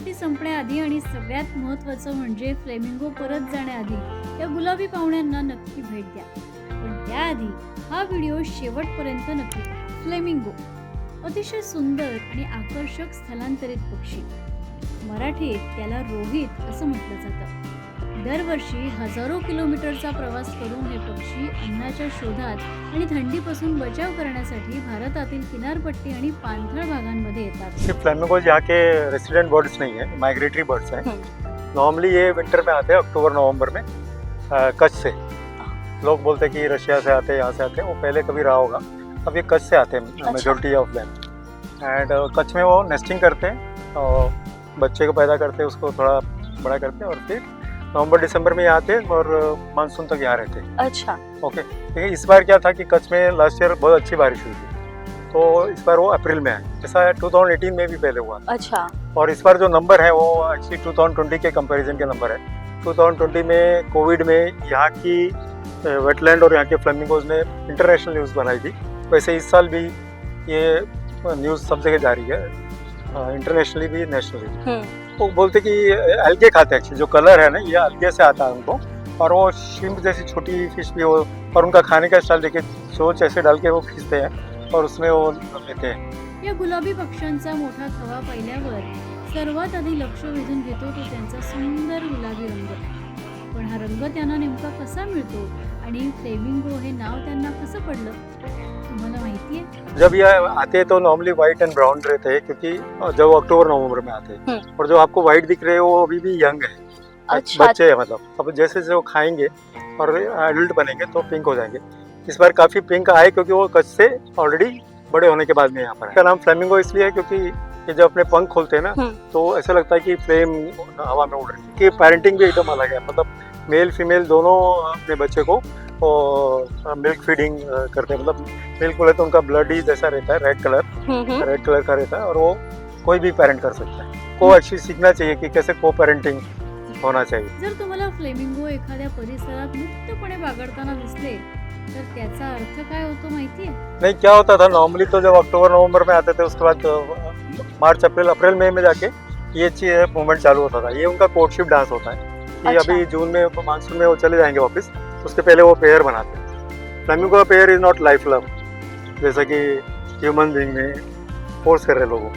सुट्टी संपण्याआधी आणि सगळ्यात महत्त्वाचं म्हणजे फ्लेमिंगो परत जाण्याआधी या गुलाबी पाहुण्यांना नक्की भेट द्या. पण त्याआधी हा व्हिडिओ शेवटपर्यंत नक्की पहा. फ्लेमिंगो अतिशय सुंदर आणि आकर्षक स्थलांतरित पक्षी. मराठीत त्याला रोहित असं म्हटलं जातं. दरवर्षी हजारो किलोमीटरचा प्रवास करून हे पक्षी अन्नाच्या शोधात आणि थंडीपासून बचाव करण्यासाठी भारतातील किनारपट्टी आणि पाणथळ भागांमध्ये येतात. सिर्फ फ्लेमिंगोज यहाँ के रेसिडेंट बर्ड्स नहीं है, माइग्रेटरी बर्ड्स हैं. नॉर्मली ये विंटर में आते हैं, अक्टूबर नवंबर में कच्छ से. लोग बोलते हैं कि रशिया से आते हैं, यहाँ से आते हैं. वो पहले कभी रहा होगा, अब ये कच्छ से आते हैं majority of them. And Kutch में वो नेस्टिंग करते हैं और बच्चे को पैदा करते हैं, उसको थोड़ा बड़ा करते हैं और फिर नवंबर दिसंबर में यहाँ आते हैं और मानसून तक यहाँ रहते हैं. अच्छा. ओके. लेकिन इस बार क्या था कि कच्छ में लास्ट ईयर बहुत अच्छी बारिश हुई थी, तो इस बार वो अप्रैल में आए. ऐसा 2018 में भी पहले हुआ. अच्छा. और इस बार जो नंबर है वो एक्चुअली 2020 के कंपैरिजन के नंबर है. 2020 में कोविड में यहाँ की वेटलैंड और यहाँ के फ्लेमिंगोज ने इंटरनेशनल न्यूज़ बनाई थी. वैसे इस साल भी ये न्यूज़ सब जगह जारी है, इंटरनेशनली भी नेशनली. वो बोलते कि अलगे खाते हैं एक्चुअली. जो कलर है ना ये अलगे से आता है उनको, और वो श्रिम्प जैसी छोटी फिश भी हो, और उनका खाने का स्टाइल देखिए, चोंच ऐसे डाल के वो खींचते हैं और उसमें वो लेते हैं. या गुलाबी पक्ष्यांचा मोठा थवा पाहिल्यावर सर्वात आधी लक्ष वेधून घेतो तो त्यांचा सुंदर गुलाबी रंग. पण हा रंग त्यांना नेमका कसा मिळतो आणि फ्लेमिंगो हे नाव त्यांना कसं पडलं तुम्हाला माहिती आहे? जब ये आते हैं तो नॉर्मली व्हाइट एंड ब्राउन रहते हैं, क्योंकि जब अक्टूबर नवंबर में आते हैं. और जो आपको व्हाइट दिख रहे हैं वो अभी भी यंग है. अच्छा. बच्चे हैं मतलब. अब जैसे जैसे वो खाएंगे और एडल्ट बनेंगे तो पिंक हो जाएंगे. इस बार काफी पिंक आए क्योंकि वो कच्छ से ऑलरेडी बड़े होने के बाद में यहाँ पर है. इसका नाम फ्लेमिंगो इसलिए है क्योंकि ये जब अपने पंख खोलते हैं ना तो ऐसा लगता है कि फ्लेम हवा में उड़ रही है. कि पेरेंटिंग भी एकदम अलग है, मतलब मेल फीमेल दोनों अपने बच्चे को और मिल्क फीडिंग करते हैं. मतलब मिल्क बोले तो उनका ब्लड ही जैसा रहता है, रेड कलर का रहता है, और वो कोई भी पेरेंट कर सकता है. को एक्चुअली सीखना चाहिए कि कैसे को पेरेंटिंग होना चाहिए. जर तुम्हाला फ्लेमिंगो एखाद्या परिसरात मुक्तपणे बागडताना दिसले तर त्याचा अर्थ काय होतो माहितीये? नहीं, क्या होता था नॉर्मली तो जब अक्टूबर नवंबर में आते थे उसके बाद मार्च अप्रैल मई में जाके ये चीज मूवमेंट चालू होता था. ये उनका कोर्टशिप डांस होता है कि अच्छा. अभी जून में मानसून में वो चले जाएंगे वापस, उसके पहले वो पेयर बनाते हैं. फ्लेमिंगो का pair is not life love, जैसा कि ह्यूमन बीइंग में फोर्स कर रहे लोगों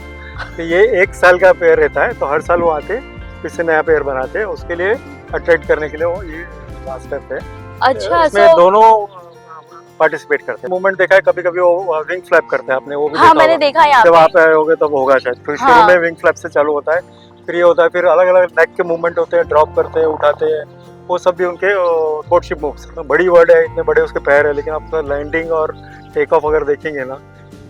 तो ये 1 साल का पेयर रहता है. तो हर साल वो आते फिर से नया पेयर बनाते हैं. उसके लिए अट्रैक्ट करने के लिए वो ये डांस करते हैं. अच्छा. इसमें दोनों पार्टिसिपेट करते हैं. मूवमेंट देखा है, कभी कभी वो विंग फ्लैप करते हैं आपने, वो भी हाँ, मैंने देखा है. जब आप आए होगे तब होगा शायद. फिर शुरू हाँ. में विंग फ्लैप से चालू होता है, फिर ये होता है, फिर अलग अलग नेक के मूवमेंट होते हैं, ड्रॉप करते हैं, उठाते हैं. वो सब भी उनके कोर्टशिप मूव्स. बड़ी वर्ड है, इतने बड़े उसके पैर है, लेकिन आप लैंडिंग और टेक ऑफ अगर देखेंगे ना,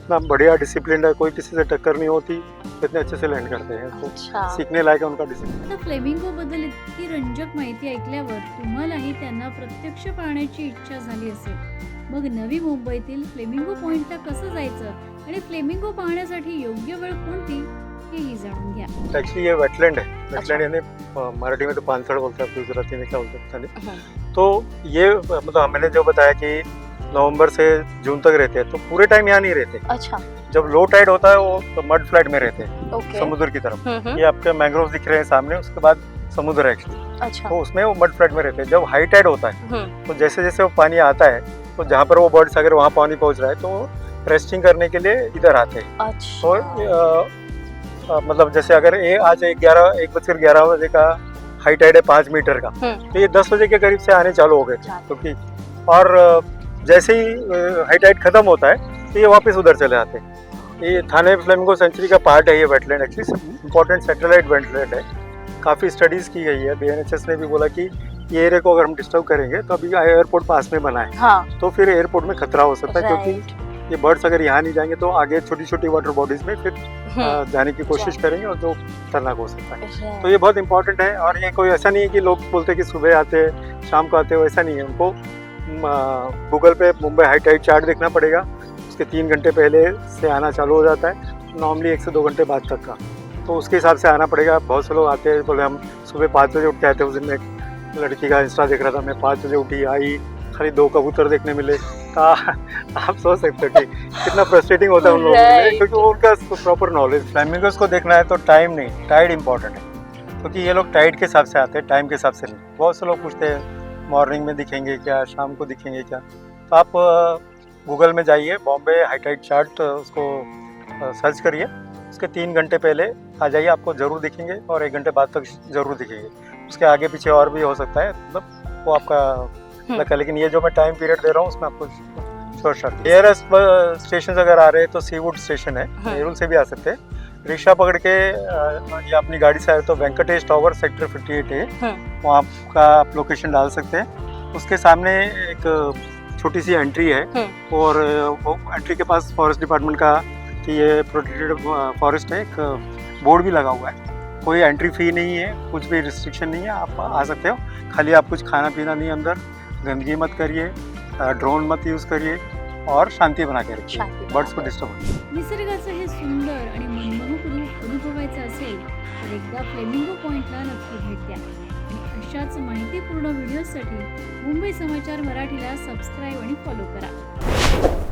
इतना बढ़िया डिसिप्लिन है, कोई किसी से टक्कर नहीं होती, इतने अच्छे से लैंड करते हैं. तो अच्छा. सीखने लायक है उनका डिसिप्लिन. आता फ्लेमिंगो बद्दल इतकी रंजक माहिती ऐकल्यावर तुम्हालाही त्यांना प्रत्यक्ष पाहण्याची इच्छा झाली असेल. मग नवी मुंबईतील फ्लेमिंगो पॉइंटला कसं जायचं आणि फ्लेमिंगो पाहण्यासाठी योग्य वेळ कोणती हेही जाणून घ्या. एक्चुअली ये वेटलैंड है. वेटलैंड यानी मराठी में तो पानसड़ बोलते हैं, गुजराती में क्या बोलते हैं पता नहीं. तो ये मतलब मैंने जो बताया कि नवंबर से जून तक रहते हैं, तो पूरे टाइम यहाँ नहीं रहते. अच्छा. जब लो टाइड होता है वो तो मड फ्लैट में रहते हैं, ओके. समुद्र की तरफ. ये आपके मैंग्रोव दिख रहे हैं सामने, उसके बाद समुद्र है एक्चुअली. अच्छा. तो उसमें वो मड फ्लैट में रहते हैं. जब हाई टाइड होता है तो जैसे जैसे वो पानी आता है, तो जहाँ पर वो बर्ड्स अगर वहाँ पानी पहुँच रहा है तो रेस्टिंग करने के लिए इधर आते हैं. अच्छा. तो मतलब जैसे अगर आज 1:11 बजे का हाई टाइड है 5 मीटर का, तो ये 10 बजे के करीब से आने चालू हो गए थे. क्योंकि और जैसे ही हाई टाइड खत्म होता है तो ये वापस उधर चले आते हैं. ये थाने फ्लेमिंगो सेंचुरी का पार्ट है. ये wetland actually important satellite wetland है. काफ़ी स्टडीज की गई है. BNHS ने भी बोला कि ये एरिया को अगर हम डिस्टर्ब करेंगे तो अभी एयरपोर्ट पास में बना है, हाँ. तो फिर एयरपोर्ट में खतरा हो सकता है. क्योंकि ये बर्ड्स अगर यहाँ नहीं जाएंगे तो आगे छोटी छोटी वाटर बॉडीज में फिर जाने की कोशिश करेंगे और जो खतरनाक हो सकता है. तो ये बहुत इंपॉर्टेंट है. और ये कोई ऐसा नहीं है कि लोग बोलते हैं कि सुबह आते हैं शाम को आते हो, ऐसा नहीं है. उनको गूगल पे मुंबई हाई टाइड चार्ट देखना पड़ेगा. उसके 3 घंटे पहले से आना चालू हो जाता है, नॉर्मली 1 से 2 घंटे बाद तक का. तो उसके हिसाब से आना पड़ेगा. बहुत से लोग आते हैं, बोले हम सुबह 5 बजे उठ के आते हैं. उस दिन एक लड़की का इंस्टा देख रहा था मैं, 5 बजे उठी, आई, खाली 2 कबूतर देखने मिले. आप सोच सकते हो कि कितना फ्रस्ट्रेटिंग होता है उन लोगों के लिए, क्योंकि उनका प्रॉपर नॉलेज. फ्लेमिंगोज को देखना है तो टाइम नहीं, टाइड इंपॉर्टेंट है. क्योंकि ये लोग टाइड के हिसाब से आते हैं, टाइम के हिसाब से नहीं। बहुत से लोग पूछते हैं मॉर्निंग में दिखेंगे क्या, शाम को दिखेंगे क्या। तो आप गूगल में जाइए, बॉम्बे हाई टाइड चार्ट, उसको सर्च करिए, उसके 3 घंटे पहले आ जाइए, आपको ज़रूर दिखेंगे, और 1 घंटे बाद तक ज़रूर दिखेंगे। उसके आगे पीछे और भी हो सकता है, मतलब वो आपका लक है। लेकिन ये जो मैं टाइम पीरियड दे रहा हूँ उसमें आपको श्योर शॉट। नियरेस्ट स्टेशन अगर आ रहे हैं तो सीवुड स्टेशन है, नेरुल से भी आ सकते हैं। रिक्शा पकड़ के या अपनी गाड़ी से आए तो वेंकटेश टावर सेक्टर 58 है, वहाँ का आप लोकेशन डाल सकते हैं। उसके सामने एक छोटी सी एंट्री है, और वो एंट्री के पास फॉरेस्ट डिपार्टमेंट का कि ये प्रोटेक्टेड फॉरेस्ट है, एक बोर्ड भी लगा हुआ है। कोई एंट्री फी नहीं है, कुछ भी रिस्ट्रिक्शन नहीं है, आप आ सकते हो। खाली आप कुछ खाना पीना नहीं, अंदर गंदगी मत करिए, ड्रोन मत यूज़ करिए, और शांती बना के रखिए, बर्ड्स को डिस्टर्ब होईल। निसर्गाचं हे सुंदर आणि मनमोहक रूप अनुभवायचं असेल तर एकदा फ्लेमिंगो पॉइंटला नक्की भेट द्या। आणि अशाच माहितीपूर्ण व्हिडिओसाठी मुंबई समाचार मराठीला सबस्क्राईब आणि फॉलो करा।